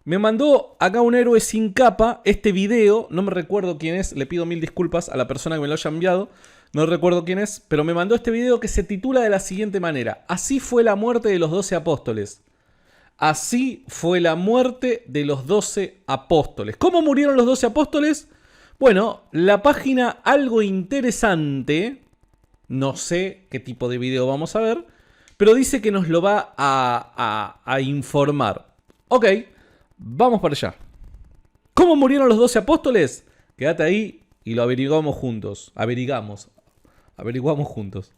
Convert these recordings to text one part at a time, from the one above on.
Me mandó acá un héroe sin capa este video, no me recuerdo quién es, le pido mil disculpas a la persona que me lo haya enviado, no recuerdo quién es, pero me mandó este video que se titula de la siguiente manera: Así fue la muerte de los 12 apóstoles. Así fue la muerte de los 12 apóstoles. ¿Cómo murieron los 12 apóstoles? Bueno, la página Algo Interesante, no sé qué tipo de video vamos a ver, pero dice que nos lo va a informar. Ok, vamos para allá. ¿Cómo murieron los 12 apóstoles? Quédate ahí y lo averiguamos juntos. Averiguamos juntos.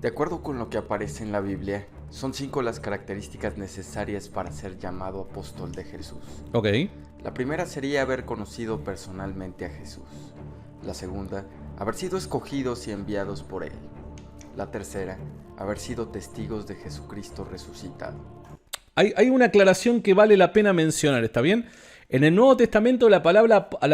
De acuerdo con lo que aparece en la Biblia, son 5 las características necesarias para ser llamado apóstol de Jesús. Ok. La primera sería haber conocido personalmente a Jesús. La segunda, haber sido escogidos y enviados por Él. La tercera, haber sido testigos de Jesucristo resucitado. Hay una aclaración que vale la pena mencionar, ¿está bien? En el Nuevo Testamento a la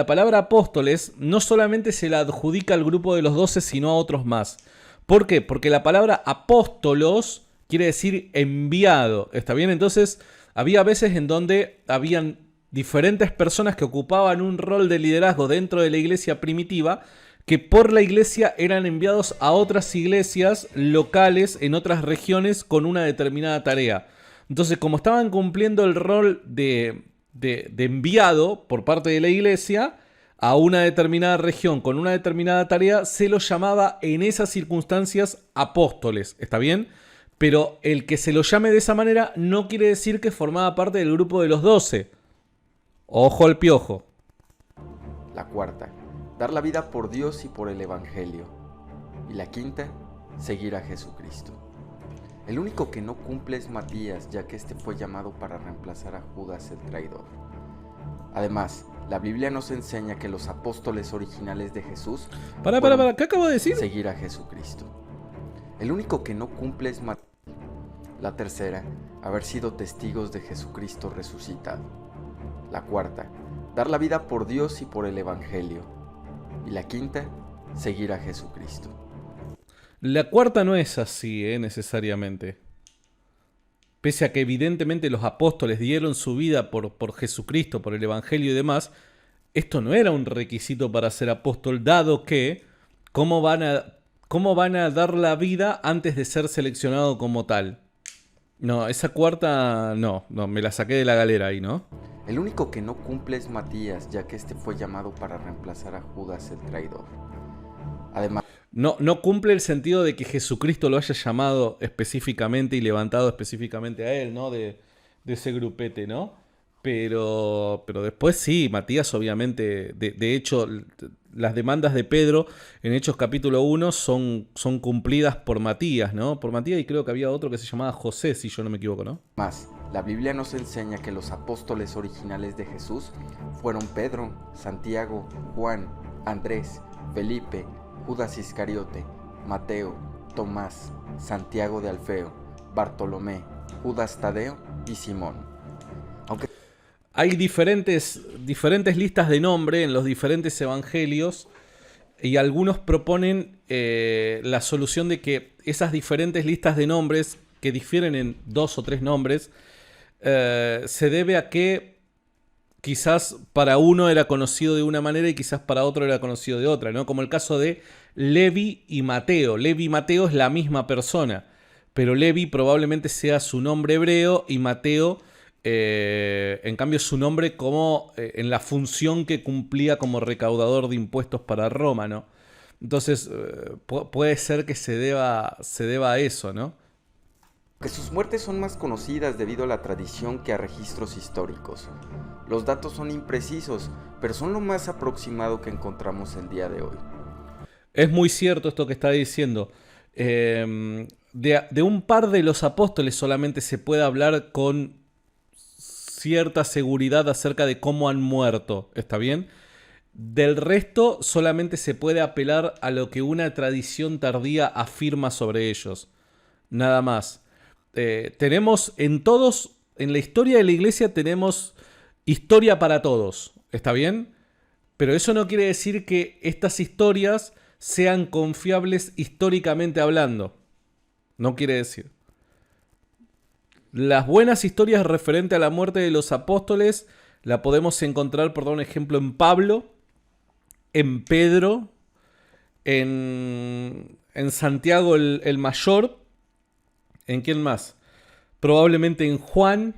palabra apóstoles no solamente se la adjudica al grupo de los 12, sino a otros más. ¿Por qué? Porque la palabra apóstolos quiere decir enviado, ¿está bien? Entonces había veces en donde habían diferentes personas que ocupaban un rol de liderazgo dentro de la iglesia primitiva, que por la iglesia eran enviados a otras iglesias locales en otras regiones con una determinada tarea. Entonces, como estaban cumpliendo el rol de enviado por parte de la iglesia a una determinada región con una determinada tarea, se los llamaba en esas circunstancias apóstoles, ¿está bien? Pero el que se lo llame de esa manera no quiere decir que formaba parte del grupo de los 12. Ojo al piojo. La cuarta, dar la vida por Dios y por el Evangelio. Y la quinta, seguir a Jesucristo. El único que no cumple es Matías, ya que este fue llamado para reemplazar a Judas el traidor. Además, la Biblia nos enseña que los apóstoles originales de Jesús ¿Qué acabo de decir? seguir a Jesucristo. El único que no cumple es Matías. La tercera, haber sido testigos de Jesucristo resucitado. La cuarta, dar la vida por Dios y por el Evangelio. Y la quinta, seguir a Jesucristo. La cuarta no es así, necesariamente. Pese a que evidentemente los apóstoles dieron su vida por Jesucristo, por el Evangelio y demás, esto no era un requisito para ser apóstol, dado que ¿cómo van a dar la vida antes de ser seleccionado como tal? No, esa cuarta no, me la saqué de la galera ahí, ¿no? El único que no cumple es Matías, ya que este fue llamado para reemplazar a Judas el traidor. Además, No cumple el sentido de que Jesucristo lo haya llamado específicamente y levantado específicamente a él, ¿no? De ese grupete, ¿no? Pero después sí, Matías obviamente, de hecho, las demandas de Pedro en Hechos capítulo 1 son cumplidas por Matías, ¿no? Por Matías, y creo que había otro que se llamaba José, si yo no me equivoco, ¿no? la Biblia nos enseña que los apóstoles originales de Jesús fueron Pedro, Santiago, Juan, Andrés, Felipe, Judas Iscariote, Mateo, Tomás, Santiago de Alfeo, Bartolomé, Judas Tadeo y Simón. Aunque Hay diferentes listas de nombre en los diferentes evangelios y algunos proponen la solución de que esas diferentes listas de nombres, que difieren en 2 o 3 nombres, se debe a que quizás para uno era conocido de una manera y quizás para otro era conocido de otra, ¿no? Como el caso de Levi y Mateo. Levi y Mateo es la misma persona, pero Levi probablemente sea su nombre hebreo y Mateo, en cambio, su nombre como en la función que cumplía como recaudador de impuestos para Roma, ¿no? Entonces, puede ser que se deba a eso, ¿no? sus muertes son más conocidas debido a la tradición que a registros históricos. Los datos son imprecisos, pero son lo más aproximado que encontramos el día de hoy. Es muy cierto esto que está diciendo. De un par de los apóstoles solamente se puede hablar con cierta seguridad acerca de cómo han muerto, ¿está bien? Del resto solamente se puede apelar a lo que una tradición tardía afirma sobre ellos. Nada más. Tenemos en la historia de la iglesia tenemos historia para todos, ¿está bien? Pero eso no quiere decir que estas historias sean confiables históricamente hablando. No quiere decir. Las buenas historias referente a la muerte de los apóstoles la podemos encontrar, por dar un ejemplo, en Pablo, en Pedro, en Santiago el Mayor. ¿En quién más? Probablemente en Juan.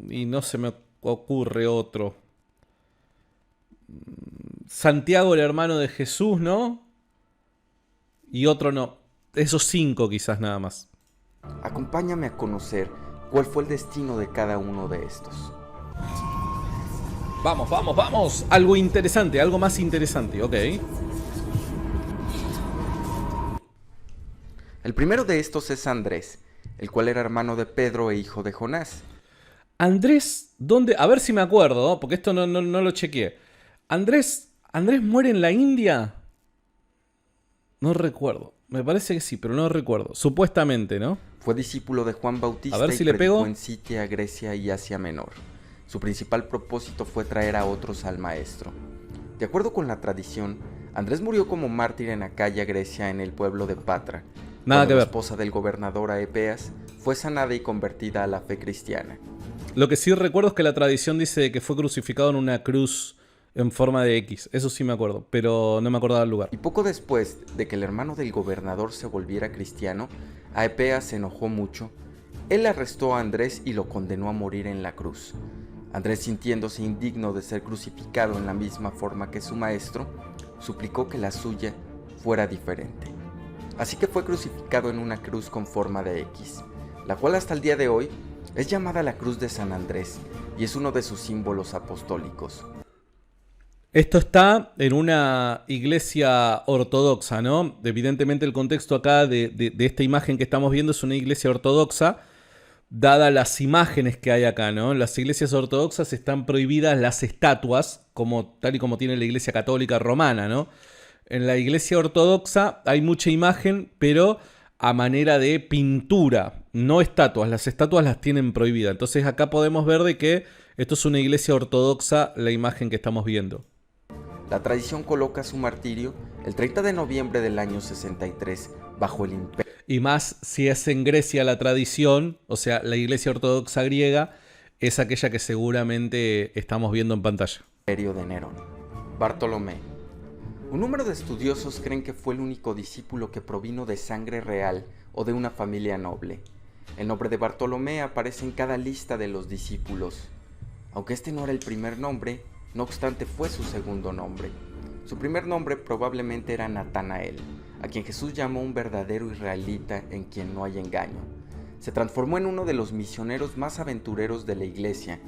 Y no se me ocurre otro. Santiago, el hermano de Jesús, ¿no? Y otro no. Esos 5 quizás nada más. Acompáñame a conocer cuál fue el destino de cada uno de estos. Vamos, vamos, vamos. Algo interesante, algo más interesante, ok. El primero de estos es Andrés, el cual era hermano de Pedro e hijo de Jonás. Andrés, ¿dónde? A ver si me acuerdo, ¿no? Porque esto no lo chequeé. ¿Andrés muere en la India? No recuerdo. Me parece que sí, pero no recuerdo. Supuestamente, ¿no? Fue discípulo de Juan Bautista A ver si y le predicó pego. en Sitia, Grecia y Asia Menor. Su principal propósito fue traer a otros al Maestro. De acuerdo con la tradición, Andrés murió como mártir en Acaya, Grecia, en el pueblo de Patra. Nada que La ver. esposa del gobernador Aepeas fue sanada y convertida a la fe cristiana. Lo que sí recuerdo es que la tradición dice que fue crucificado en una cruz en forma de X. Eso sí me acuerdo, pero no me acordaba el lugar. Y poco después de que el hermano del gobernador se volviera cristiano, Aepeas se enojó mucho. Él arrestó a Andrés y lo condenó a morir en la cruz. Andrés, sintiéndose indigno de ser crucificado en la misma forma que su maestro, suplicó que la suya fuera diferente. Así que fue crucificado en una cruz con forma de X, la cual hasta el día de hoy es llamada la Cruz de San Andrés y es uno de sus símbolos apostólicos. Esto está en una iglesia ortodoxa, ¿no? Evidentemente el contexto acá de esta imagen que estamos viendo es una iglesia ortodoxa, dada las imágenes que hay acá, ¿no? En las iglesias ortodoxas están prohibidas las estatuas, tal y como tiene la iglesia católica romana, ¿no? En la iglesia ortodoxa hay mucha imagen, pero a manera de pintura, no estatuas. Las estatuas las tienen prohibidas. Entonces acá podemos ver de que esto es una iglesia ortodoxa, la imagen que estamos viendo. La tradición coloca su martirio el 30 de noviembre del año 63 bajo el imperio Y más si es en Grecia la tradición, o sea, la iglesia ortodoxa griega, es aquella que seguramente estamos viendo en pantalla. de Nerón. Bartolomé. Un número de estudiosos creen que fue el único discípulo que provino de sangre real o de una familia noble. El nombre de Bartolomé aparece en cada lista de los discípulos. Aunque este no era el primer nombre, no obstante fue su segundo nombre. Su primer nombre probablemente era Natanael, a quien Jesús llamó un verdadero israelita en quien no hay engaño. Se transformó en uno de los misioneros más aventureros de la iglesia,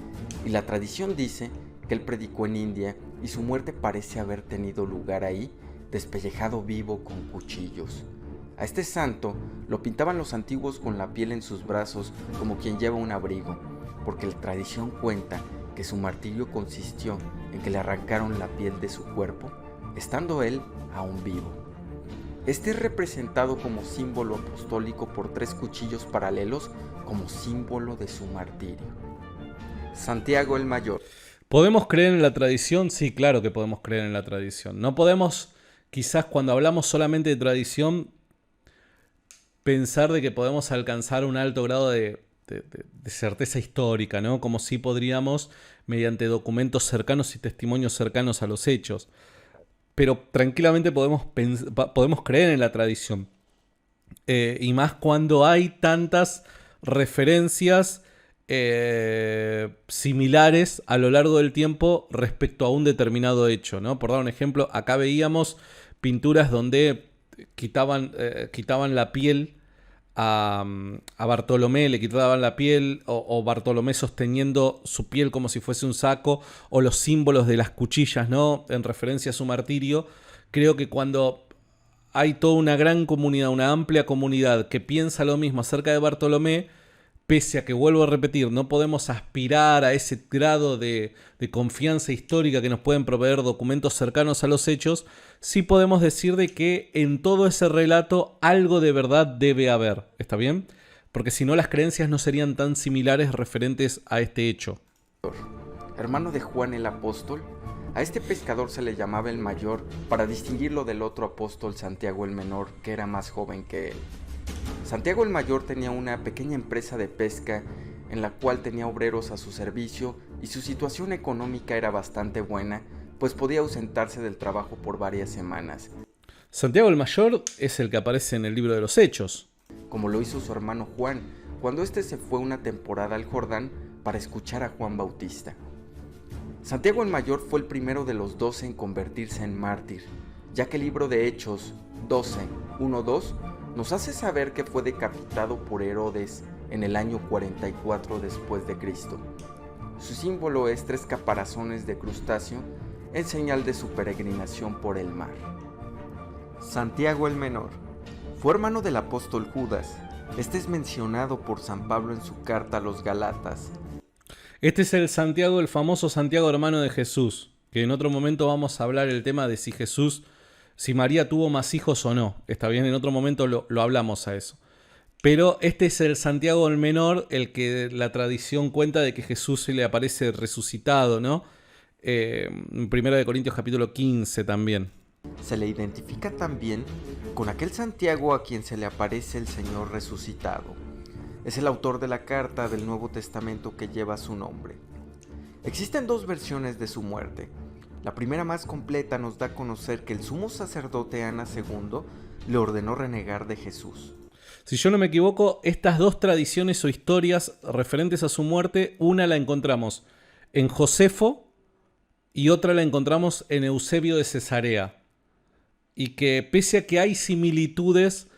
y la tradición dice que él predicó en India y su muerte parece haber tenido lugar ahí, despellejado vivo con cuchillos. A este santo lo pintaban los antiguos con la piel en sus brazos como quien lleva un abrigo, porque la tradición cuenta que su martirio consistió en que le arrancaron la piel de su cuerpo, estando él aún vivo. Este es representado como símbolo apostólico por 3 cuchillos paralelos como símbolo de su martirio. Santiago el Mayor. ¿Podemos creer en la tradición? Sí, claro que podemos creer en la tradición. No podemos, quizás cuando hablamos solamente de tradición, pensar de que podemos alcanzar un alto grado de certeza histórica, ¿no? Como si podríamos, mediante documentos cercanos y testimonios cercanos a los hechos. Pero tranquilamente podemos creer en la tradición. Y más cuando hay tantas referencias similares a lo largo del tiempo respecto a un determinado hecho, ¿no? Por dar un ejemplo, acá veíamos pinturas donde quitaban la piel a Bartolomé, le quitaban la piel, o Bartolomé sosteniendo su piel como si fuese un saco, o los símbolos de las cuchillas, ¿no? En referencia a su martirio. Creo que cuando hay toda una gran comunidad, una amplia comunidad que piensa lo mismo acerca de Bartolomé, pese a que, vuelvo a repetir, no podemos aspirar a ese grado de confianza histórica que nos pueden proveer documentos cercanos a los hechos, sí podemos decir de que en todo ese relato algo de verdad debe haber. ¿Está bien? Porque si no, las creencias no serían tan similares referentes a este hecho. Hermano de Juan el Apóstol, a este pescador se le llamaba el Mayor para distinguirlo del otro apóstol Santiago el Menor, que era más joven que él. Santiago el Mayor tenía una pequeña empresa de pesca en la cual tenía obreros a su servicio y su situación económica era bastante buena, pues podía ausentarse del trabajo por varias semanas. Santiago el Mayor es el que aparece en el libro de los Hechos. Como lo hizo su hermano Juan, cuando éste se fue una temporada al Jordán para escuchar a Juan Bautista. Santiago el Mayor fue el primero de los 12 en convertirse en mártir, ya que el libro de Hechos 12, 1-2 nos hace saber que fue decapitado por Herodes en el año 44 después de Cristo. Su símbolo es 3 caparazones de crustáceo en señal de su peregrinación por el mar. Santiago el Menor fue hermano del apóstol Judas. Este es mencionado por San Pablo en su carta a los Gálatas. Este es el Santiago, el famoso Santiago hermano de Jesús, que en otro momento vamos a hablar el tema de si María tuvo más hijos o no. Está bien, en otro momento lo hablamos a eso. Pero este es el Santiago el Menor, el que la tradición cuenta de que Jesús se le aparece resucitado, ¿no? En 1 Corintios capítulo 15 también. Se le identifica también con aquel Santiago a quien se le aparece el Señor resucitado. Es el autor de la carta del Nuevo Testamento que lleva su nombre. Existen 2 versiones de su muerte. La primera, más completa, nos da a conocer que el sumo sacerdote Ana II le ordenó renegar de Jesús. Si yo no me equivoco, estas 2 tradiciones o historias referentes a su muerte, una la encontramos en Josefo y otra la encontramos en Eusebio de Cesarea. Y que pese a que hay similitudes,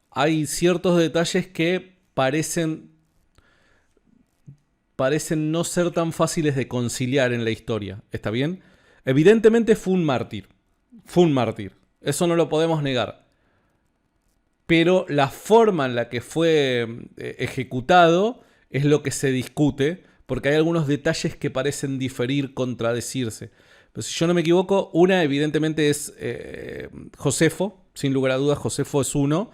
hay ciertos detalles que parecen no ser tan fáciles de conciliar en la historia. ¿Está bien? Evidentemente fue un mártir. Eso no lo podemos negar. Pero la forma en la que fue ejecutado es lo que se discute, porque hay algunos detalles que parecen diferir, contradecirse. Pero si yo no me equivoco, una evidentemente es Josefo, sin lugar a dudas Josefo es uno,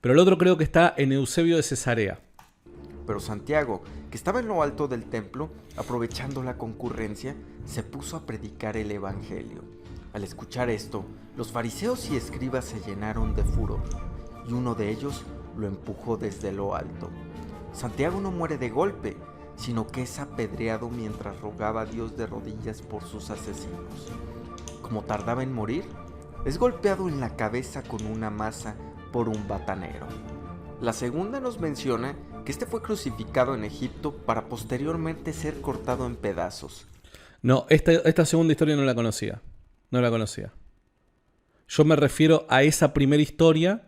pero el otro creo que está en Eusebio de Cesarea. Pero Santiago, que estaba en lo alto del templo, aprovechando la concurrencia, se puso a predicar el evangelio. Al escuchar esto, los fariseos y escribas se llenaron de furor, y uno de ellos lo empujó desde lo alto. Santiago no muere de golpe, sino que es apedreado mientras rogaba a Dios de rodillas por sus asesinos. Como tardaba en morir, es golpeado en la cabeza con una maza por un batanero. La segunda nos menciona que este fue crucificado en Egipto para posteriormente ser cortado en pedazos. No, esta segunda historia no la conocía. Yo me refiero a esa primera historia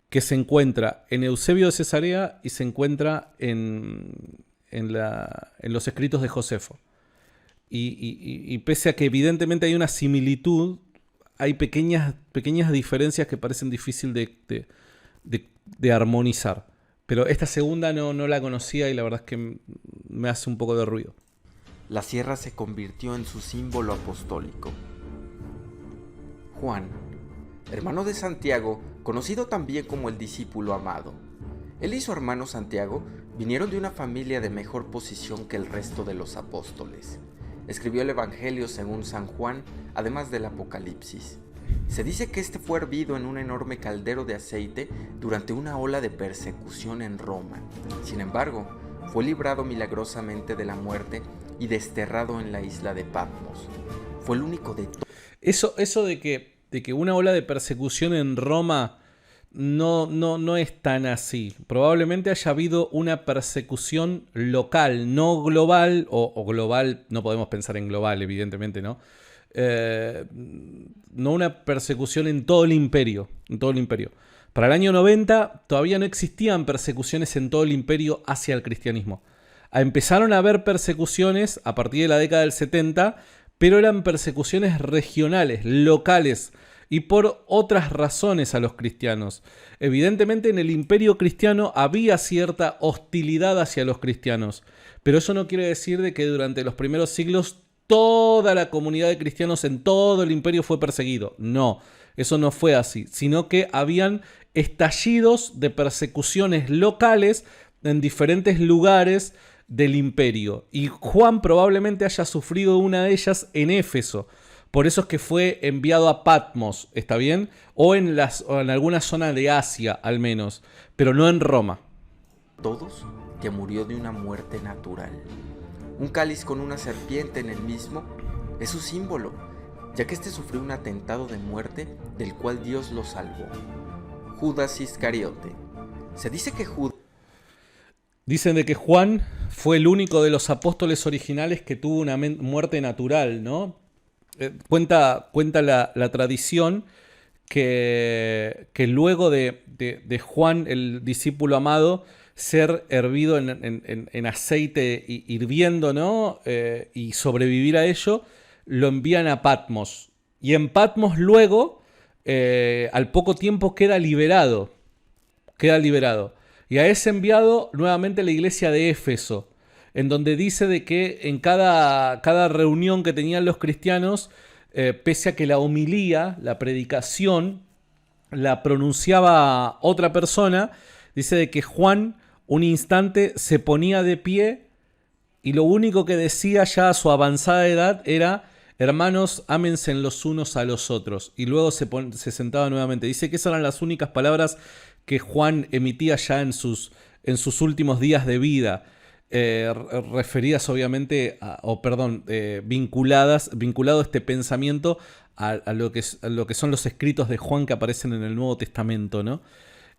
que se encuentra en Eusebio de Cesarea y se encuentra en los escritos de Josefo. Y pese a que evidentemente hay una similitud, hay pequeñas diferencias que parecen difíciles de armonizar. Pero esta segunda no la conocía y la verdad es que me hace un poco de ruido. La sierra se convirtió en su símbolo apostólico. Juan, hermano de Santiago, conocido también como el discípulo amado. Él y su hermano Santiago vinieron de una familia de mejor posición que el resto de los apóstoles. Escribió el Evangelio según San Juan, además del Apocalipsis. Se dice que este fue hervido en un enorme caldero de aceite durante una ola de persecución en Roma. Sin embargo, fue librado milagrosamente de la muerte y desterrado en la isla de Patmos. Fue el único de todos. Eso de que una ola de persecución en Roma no es tan así. Probablemente haya habido una persecución local, no global, o global, no podemos pensar en global, evidentemente, ¿no? No una persecución en todo el imperio. Para el año 90 todavía no existían persecuciones en todo el imperio hacia el cristianismo. Empezaron a haber persecuciones a partir de la década del 70, pero eran persecuciones regionales, locales, y por otras razones a los cristianos. Evidentemente en el imperio cristiano había cierta hostilidad hacia los cristianos, pero eso no quiere decir de que durante los primeros siglos toda la comunidad de cristianos en todo el imperio fue perseguido. No, eso no fue así, sino que habían estallidos de persecuciones locales en diferentes lugares del imperio. Y Juan probablemente haya sufrido una de ellas en Éfeso, Por eso es que fue enviado a Patmos, ¿está bien? O en alguna zona de Asia, al menos, pero no en Roma. Todos que murió de una muerte natural. Un cáliz con una serpiente en el mismo es su símbolo, ya que este sufrió un atentado de muerte del cual Dios lo salvó. Judas Iscariote. Se dice que Dicen de que Juan fue el único de los apóstoles originales que tuvo una muerte natural, ¿no? Cuenta la tradición que luego de Juan, el discípulo amado, ser hervido en aceite hirviendo, ¿no? Y sobrevivir a ello, lo envían a Patmos. Y en Patmos luego, al poco tiempo, queda liberado. Y a ese enviado nuevamente a la iglesia de Éfeso, en donde dice de que en cada reunión que tenían los cristianos, pese a que la homilía, la predicación, la pronunciaba otra persona, dice de que Juan un instante se ponía de pie y lo único que decía ya a su avanzada edad era: hermanos, ámense los unos a los otros. Y luego se sentaba nuevamente. Dice que esas eran las únicas palabras que Juan emitía ya en sus últimos días de vida, referidas obviamente, vinculado este pensamiento a lo que son los escritos de Juan que aparecen en el Nuevo Testamento, ¿no?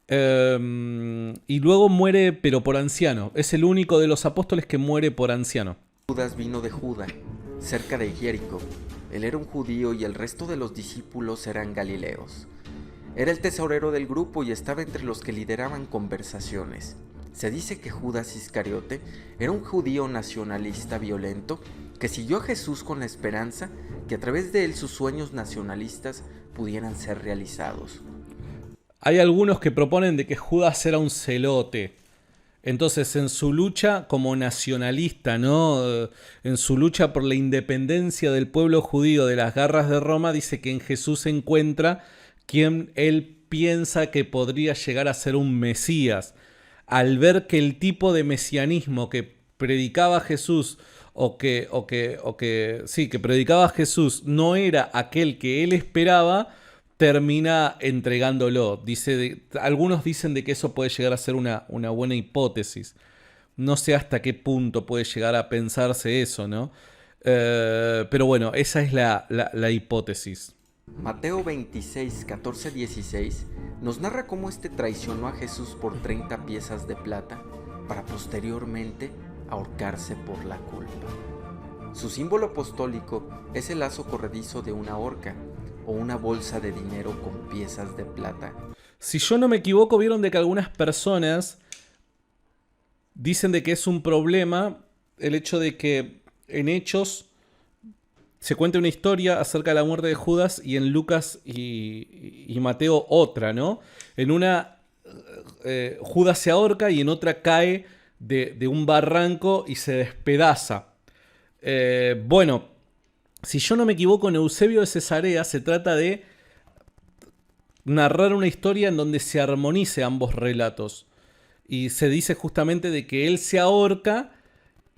Y luego muere, pero por anciano. Es el único de los apóstoles que muere por anciano. Judas vino de Judá, cerca de Jericó. Él era un judío y el resto de los discípulos eran galileos. Era el tesorero del grupo y estaba entre los que lideraban conversaciones. Se dice que Judas Iscariote era un judío nacionalista violento que siguió a Jesús con la esperanza que a través de él sus sueños nacionalistas pudieran ser realizados. Hay algunos que proponen de que Judas era un celote. Entonces, en su lucha como nacionalista, ¿no? En su lucha por la independencia del pueblo judío de las garras de Roma, dice que en Jesús se encuentra quien él piensa que podría llegar a ser un Mesías. Al ver que el tipo de mesianismo que predicaba Jesús, que predicaba Jesús no era aquel que él esperaba, termina entregándolo. Algunos dicen de que eso puede llegar a ser una buena hipótesis. No sé hasta qué punto puede llegar a pensarse eso, ¿no? Pero bueno, esa es la hipótesis. Mateo 26, 14, 16 nos narra cómo este traicionó a Jesús por 30 piezas de plata para posteriormente ahorcarse por la culpa. Su símbolo apostólico es el lazo corredizo de una horca o una bolsa de dinero con piezas de plata. Si yo no me equivoco, vieron de que algunas personas dicen de que es un problema el hecho de que en Hechos se cuenta una historia acerca de la muerte de Judas y en Lucas y Mateo otra, ¿no? En una Judas se ahorca y en otra cae de un barranco y se despedaza. Bueno, si yo no me equivoco, en Eusebio de Cesarea se trata de narrar una historia en donde se armonice ambos relatos. Y se dice justamente de que él se ahorca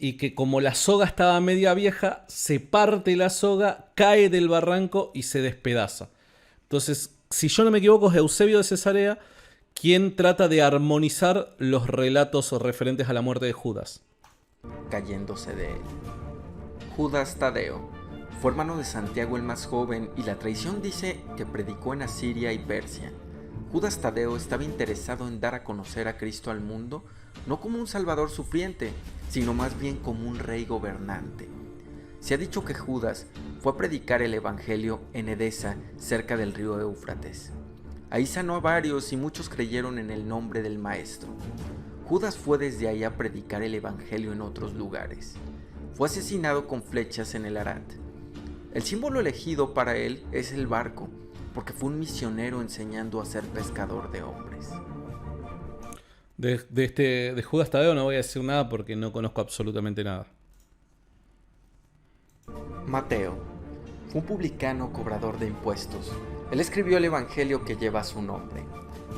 y que como la soga estaba media vieja, se parte la soga, cae del barranco y se despedaza. Entonces, si yo no me equivoco, es Eusebio de Cesarea quien trata de armonizar los relatos referentes a la muerte de Judas. Cayéndose de él. Judas Tadeo fue hermano de Santiago el más joven y la tradición dice que predicó en Asiria y Persia. Judas Tadeo estaba interesado en dar a conocer a Cristo al mundo, no como un salvador sufriente, sino más bien como un rey gobernante. Se ha dicho que Judas fue a predicar el evangelio en Edesa, cerca del río Éufrates. Ahí sanó a varios y muchos creyeron en el nombre del maestro. Judas fue desde ahí a predicar el evangelio en otros lugares. Fue asesinado con flechas en el Arat. El símbolo elegido para él es el barco, porque fue un misionero enseñando a ser pescador de hombres. De Judas Tadeo no voy a decir nada porque no conozco absolutamente nada. Mateo fue un publicano cobrador de impuestos. Él escribió el evangelio que lleva su nombre.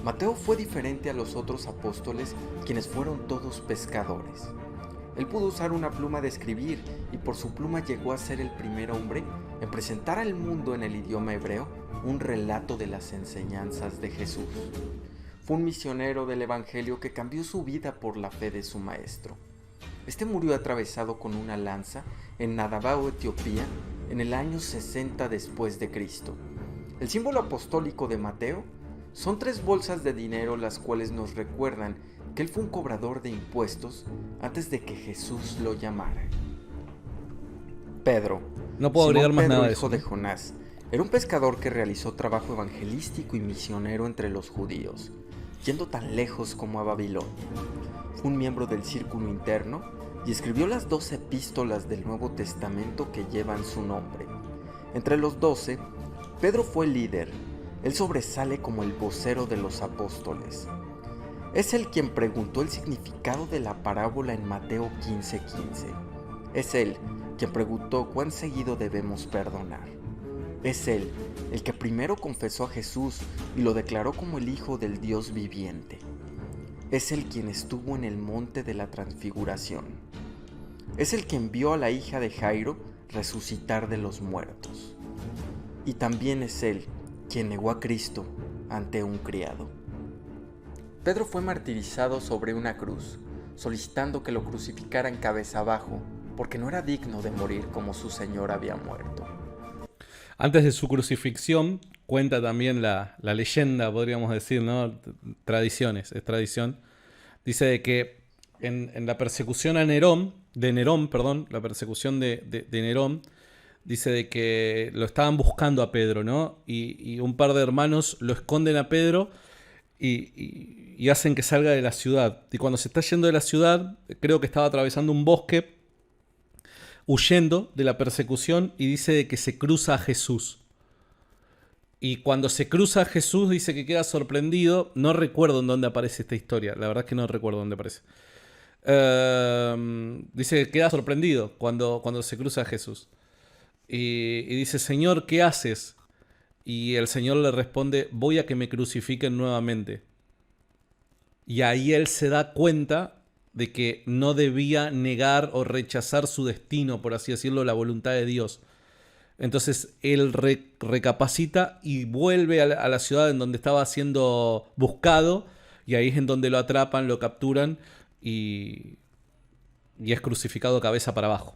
Mateo fue diferente a los otros apóstoles, quienes fueron todos pescadores. Él pudo usar una pluma de escribir y por su pluma llegó a ser el primer hombre en presentar al mundo en el idioma hebreo un relato de las enseñanzas de Jesús. Fue un misionero del Evangelio que cambió su vida por la fe de su maestro. Este murió atravesado con una lanza en Nadabao, Etiopía, en el año 60 después de Cristo. El símbolo apostólico de Mateo son 3 bolsas de dinero, las cuales nos recuerdan que él fue un cobrador de impuestos antes de que Jesús lo llamara. Pedro, No puedo agregar Simón más Pedro, nada de hijo eso. de Jonás, era un pescador que realizó trabajo evangelístico y misionero entre los judíos, yendo tan lejos como a Babilonia. Fue un miembro del círculo interno y escribió las 12 epístolas del Nuevo Testamento que llevan su nombre. Entre los 12, Pedro fue el líder. Él sobresale como el vocero de los apóstoles. Es él quien preguntó el significado de la parábola en Mateo 15:15. Es él quien preguntó cuán seguido debemos perdonar. Es él el que primero confesó a Jesús y lo declaró como el Hijo del Dios viviente. Es él quien estuvo en el monte de la transfiguración. Es el quien vio a la hija de Jairo resucitar de los muertos. Y también es él quien negó a Cristo ante un criado. Pedro fue martirizado sobre una cruz, solicitando que lo crucificaran cabeza abajo, porque no era digno de morir como su Señor había muerto. Antes de su crucifixión, cuenta también la leyenda, podríamos decir, ¿no? Tradiciones, es tradición. Dice de que en la persecución a Nerón, la persecución de Nerón, dice de que lo estaban buscando a Pedro, ¿no? Y un par de hermanos lo esconden a Pedro y hacen que salga de la ciudad. Y cuando se está yendo de la ciudad, creo que estaba atravesando un bosque, huyendo de la persecución, y dice de que se cruza a Jesús. Y cuando se cruza a Jesús dice que queda sorprendido. No recuerdo en dónde aparece esta historia. La verdad es que no recuerdo dónde aparece. Dice que queda sorprendido cuando se cruza a Jesús. Y dice, Señor, ¿qué haces? Y el Señor le responde, voy a que me crucifiquen nuevamente. Y ahí él se da cuenta de que no debía negar o rechazar su destino, por así decirlo, la voluntad de Dios. Entonces él recapacita y vuelve a la ciudad en donde estaba siendo buscado, y ahí es en donde lo atrapan, lo capturan y es crucificado cabeza para abajo.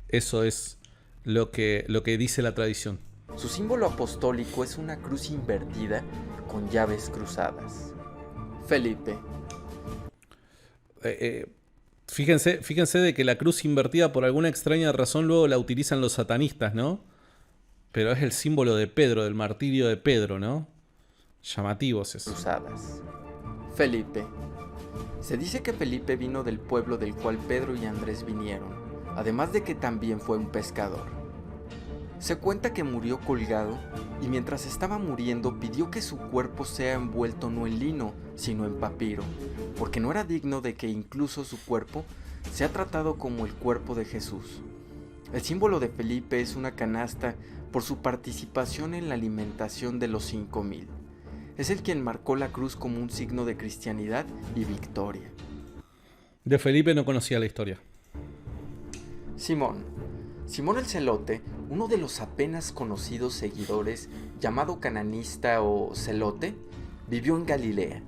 Eso es lo que dice la tradición. Su símbolo apostólico es una cruz invertida con llaves cruzadas. Felipe. Fíjense de que la cruz invertida por alguna extraña razón luego la utilizan los satanistas, ¿no? Pero es el símbolo de Pedro, del martirio de Pedro, ¿no? Llamativos eso. Cruzadas. Felipe. Se dice que Felipe vino del pueblo del cual Pedro y Andrés vinieron, además de que también fue un pescador. Se cuenta que murió colgado y mientras estaba muriendo pidió que su cuerpo sea envuelto no en lino, sino en papiro, porque no era digno de que incluso su cuerpo sea tratado como el cuerpo de Jesús. El símbolo de Felipe es una canasta por su participación en la alimentación de los 5,000. Es el quien marcó la cruz como un signo de cristianidad y victoria. De Felipe no conocía la historia. Simón el Celote, uno de los apenas conocidos seguidores llamado cananista o celote, vivió en Galilea.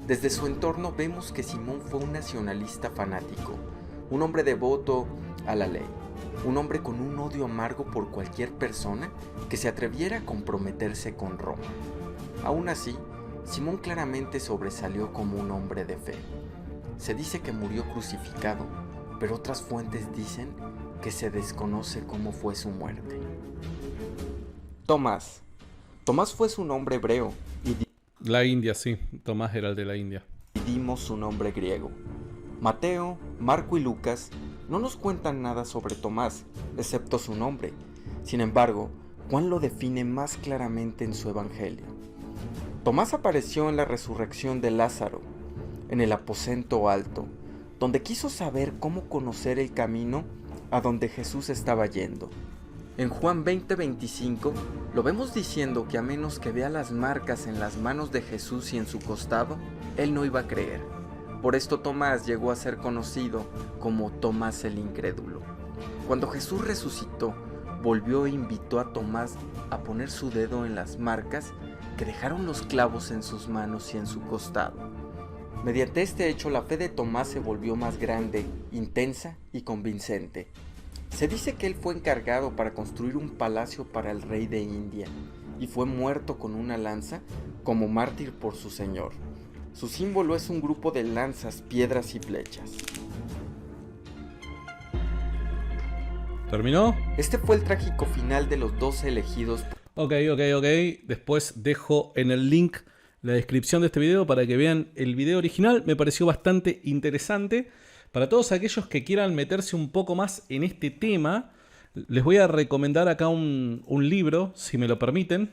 Desde su entorno vemos que Simón fue un nacionalista fanático, un hombre devoto a la ley, un hombre con un odio amargo por cualquier persona que se atreviera a comprometerse con Roma. Aún así, Simón claramente sobresalió como un hombre de fe. Se dice que murió crucificado, pero otras fuentes dicen que se desconoce cómo fue su muerte. Tomás fue su nombre hebreo y La India, sí. Tomás era el de la India. dimos su nombre griego. Mateo, Marco y Lucas no nos cuentan nada sobre Tomás, excepto su nombre. Sin embargo, Juan lo define más claramente en su evangelio. Tomás apareció en la resurrección de Lázaro, en el aposento alto, donde quiso saber cómo conocer el camino a donde Jesús estaba yendo. En Juan 20:25 lo vemos diciendo que a menos que vea las marcas en las manos de Jesús y en su costado, él no iba a creer. Por esto Tomás llegó a ser conocido como Tomás el Incrédulo. Cuando Jesús resucitó, volvió e invitó a Tomás a poner su dedo en las marcas que dejaron los clavos en sus manos y en su costado. Mediante este hecho, la fe de Tomás se volvió más grande, intensa y convincente. Se dice que él fue encargado para construir un palacio para el rey de India y fue muerto con una lanza como mártir por su señor. Su símbolo es un grupo de lanzas, piedras y flechas. ¿Terminó? Este fue el trágico final de los 12 elegidos. Ok. Después dejo en el link la descripción de este video para que vean el video original. Me pareció bastante interesante. Para todos aquellos que quieran meterse un poco más en este tema, les voy a recomendar acá un libro, si me lo permiten.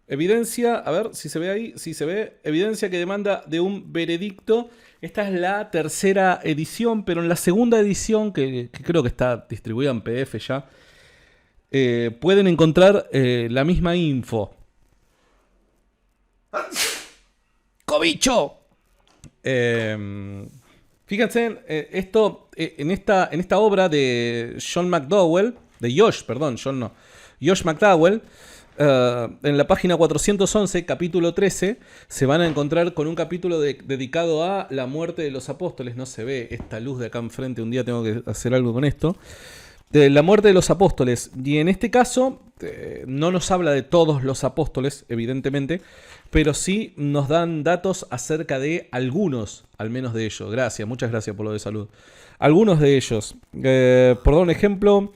Evidencia, a ver si se ve ahí, si se ve, Evidencia que demanda de un veredicto. Esta es la tercera edición, pero en la segunda edición, que creo que está distribuida en PDF ya, pueden encontrar la misma info. ¡Cobicho! Fíjense, en esta obra de Josh McDowell, en la página 411, capítulo 13, se van a encontrar con un capítulo dedicado a la muerte de los apóstoles. No se ve esta luz de acá enfrente, un día tengo que hacer algo con esto. De la muerte de los apóstoles. Y en este caso, no nos habla de todos los apóstoles, evidentemente, pero sí nos dan datos acerca de algunos, al menos de ellos. Muchas gracias por lo de salud. Algunos de ellos. Por dar un ejemplo,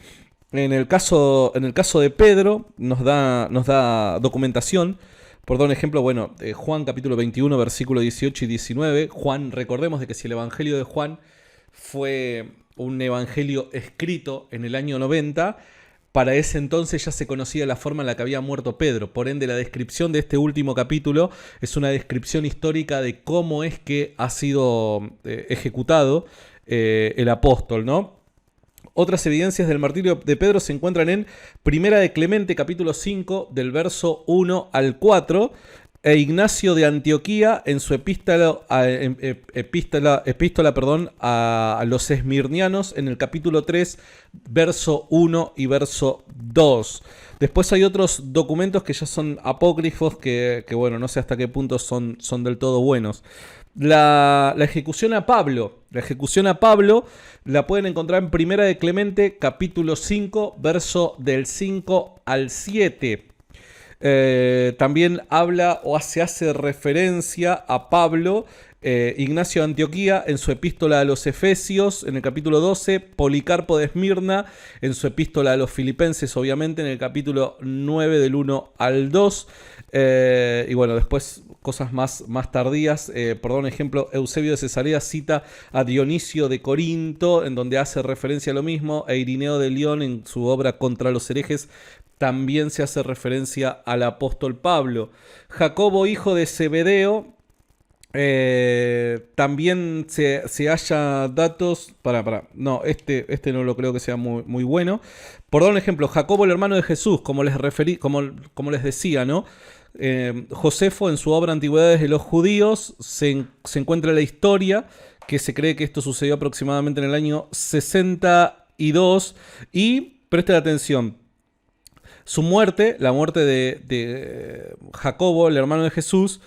en el caso de Pedro, nos da documentación. Por dar un ejemplo, bueno, Juan capítulo 21, versículo 18 y 19. Juan, recordemos de que si el evangelio de Juan fue un evangelio escrito en el año 90, para ese entonces ya se conocía la forma en la que había muerto Pedro. Por ende, la descripción de este último capítulo es una descripción histórica de cómo es que ha sido ejecutado el apóstol, ¿no? Otras evidencias del martirio de Pedro se encuentran en Primera de Clemente, capítulo 5, del verso 1 al 4, e Ignacio de Antioquía en su epístola a los esmirnianos en el capítulo 3, verso 1 y verso 2. Después hay otros documentos que ya son apócrifos que bueno, no sé hasta qué punto son del todo buenos. La ejecución a Pablo. La ejecución a Pablo la pueden encontrar en Primera de Clemente, capítulo 5, verso del 5 al 7. También habla o se hace referencia a Pablo, Ignacio de Antioquía en su epístola a los Efesios en el capítulo 12, Policarpo de Esmirna en su epístola a los Filipenses, obviamente en el capítulo 9 del 1 al 2. Y bueno, después cosas más tardías. Por dar un ejemplo, Eusebio de Cesarea cita a Dionisio de Corinto, en donde hace referencia a lo mismo. E Irineo de León, en su obra Contra los herejes, también se hace referencia al apóstol Pablo. Jacobo, hijo de Zebedeo, también se halla datos. No, este no lo creo que sea muy bueno. Por dar un ejemplo, Jacobo, el hermano de Jesús, como les decía, ¿no? Josefo, en su obra Antigüedades de los Judíos, se encuentra la historia, que se cree que esto sucedió aproximadamente en el año 62. Y presten atención, su muerte, la muerte de Jacobo, el hermano de Jesús,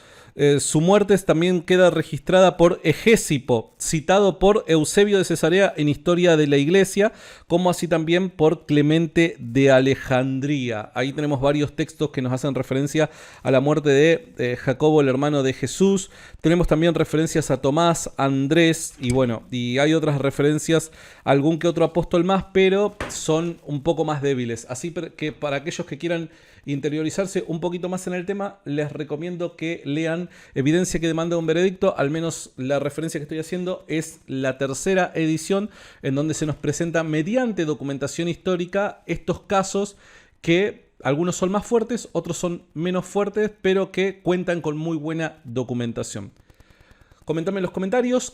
su muerte también queda registrada por Egésipo, citado por Eusebio de Cesarea en Historia de la Iglesia, como así también por Clemente de Alejandría. Ahí tenemos varios textos que nos hacen referencia a la muerte de Jacobo, el hermano de Jesús. Tenemos también referencias a Tomás, Andrés, y bueno, y hay otras referencias a algún que otro apóstol más, pero son un poco más débiles. Así que para aquellos que quieran interiorizarse un poquito más en el tema, les recomiendo que lean Evidencia que demanda un veredicto. Al menos la referencia que estoy haciendo es la tercera edición, en donde se nos presenta mediante documentación histórica estos casos que algunos son más fuertes, otros son menos fuertes, pero que cuentan con muy buena documentación. Coméntame en los comentarios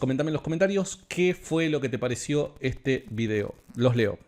qué fue lo que te pareció este video. Los leo.